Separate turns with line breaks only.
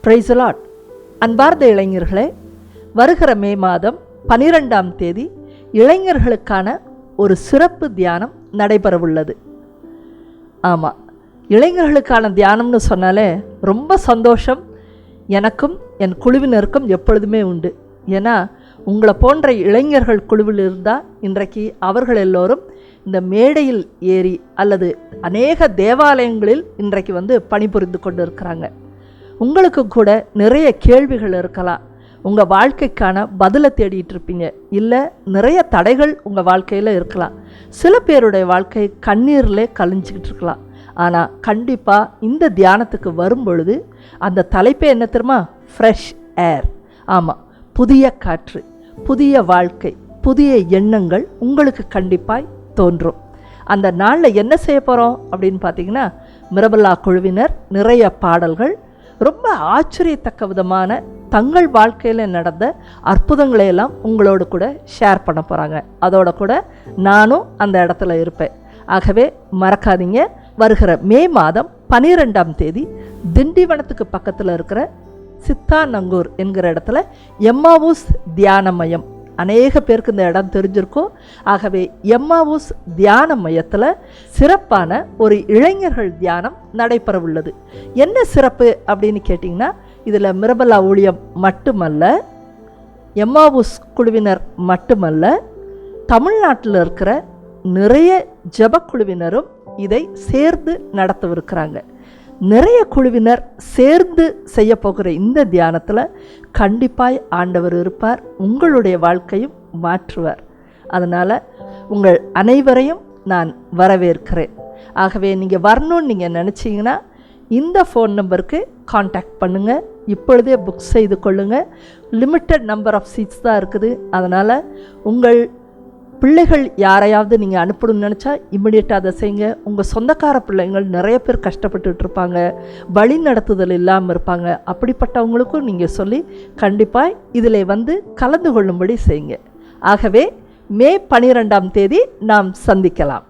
Praise the Lord. அன்பார்ந்த இளைஞர்களே, வருகிற மே மாதம் 12ஆம் தேதி இளைஞர்களுக்கான ஒரு சிறப்பு தியானம் நடைபெறவுள்ளது. ஆமாம், இளைஞர்களுக்கான தியானம்னு சொன்னாலே ரொம்ப சந்தோஷம் எனக்கும் என் குழுவினருக்கும் எப்பொழுதுமே உண்டு. ஏன்னா உங்களை போன்ற இளைஞர்கள் குழுவில் இருந்தால் இன்றைக்கு அவர்கள் எல்லோரும் இந்த மேடையில் ஏறி அல்லது அநேக தேவாலயங்களில் இன்றைக்கு பணிபுரிந்து கொண்டு இருக்கிறாங்க. உங்களுக்கு கூட நிறைய கேள்விகள் இருக்கலாம், உங்கள் வாழ்க்கைக்கான பதிலை தேடிட்டு இருப்பீங்க, இல்லை நிறைய தடைகள் உங்கள் வாழ்க்கையில் இருக்கலாம். சில பேருடைய வாழ்க்கை கண்ணீரில் கழிஞ்சிக்கிட்டு இருக்கலாம். ஆனால் கண்டிப்பாக இந்த தியானத்துக்கு வரும் பொழுது அந்த தலைப்பே என்ன தெரியுமா? Fresh air. ஆமாம், புதிய காற்று, புதிய வாழ்க்கை, புதிய எண்ணங்கள் உங்களுக்கு கண்டிப்பாக தோன்றும். அந்த நாளில் என்ன செய்ய போகிறோம் அப்படின்னு பார்த்தீங்கன்னா, மிரபல்லா குழுவினர் நிறைய பாடல்கள், ரொம்ப ஆச்சரியத்தக்க விதமான தங்கள் வாழ்க்கையில் நடந்த அற்புதங்களை எல்லாம் உங்களோடு கூட ஷேர் பண்ண போகிறாங்க. அதோட கூட நானும் அந்த இடத்துல இருப்பேன். ஆகவே மறக்காதீங்க, வருகிற மே மாதம் 12ஆம் தேதி திண்டிவனத்துக்கு பக்கத்தில் இருக்கிற சித்தாநங்கூர் என்கிற இடத்துல எம்மாவூஸ் தியான மையம், அநேக பேருக்கு இந்த இடம் தெரிஞ்சிருக்கும். ஆகவே எம்மாவூஸ் தியான மையத்தில் சிறப்பான ஒரு இளைஞர்கள் தியானம் நடைபெற உள்ளது. என்ன சிறப்பு அப்படின்னு கேட்டிங்கன்னா, இதில் மிரபல்லா ஊழியம் மட்டுமல்ல, எம்மாவூஸ் குழுவினர் மட்டுமல்ல, தமிழ்நாட்டில் இருக்கிற நிறைய ஜெபக்குழுவினரும் இதை சேர்ந்து நடத்தவிருக்கிறாங்க. நிறைய குழுவினர் சேர்ந்து செய்ய போகிற இந்த தியானத்தில் கண்டிப்பாய் ஆண்டவர் இருப்பார், உங்களுடைய வாழ்க்கையும் மாற்றுவார். அதனால் உங்கள் அனைவரையும் நான் வரவேற்கிறேன். ஆகவே நீங்கள் வரணும்னு நீங்கள் நினச்சிங்கன்னா இந்த ஃபோன் நம்பருக்கு காண்டாக்ட் பண்ணுங்கள். இப்பொழுதே புக் செய்து கொள்ளுங்கள். லிமிட்டட் நம்பர் ஆஃப் சீட்ஸ் தான் இருக்குது. அதனால் உங்கள் பிள்ளைகள் யாரையாவது நீங்கள் அனுப்பணும்னு நினச்சா இம்மிடியட்டாக அதை செய்யுங்க. உங்கள் சொந்தக்கார பிள்ளைங்கள் நிறைய பேர் கஷ்டப்பட்டுட்டு இருப்பாங்க, வழி நடத்துதல் இல்லாமல் இருப்பாங்க. அப்படிப்பட்டவங்களுக்கும் நீங்கள் சொல்லி கண்டிப்பாக இதில் கலந்து கொள்ளும்படி செய்யுங்க. ஆகவே மே 12ஆம் தேதி நாம் சந்திக்கலாம்.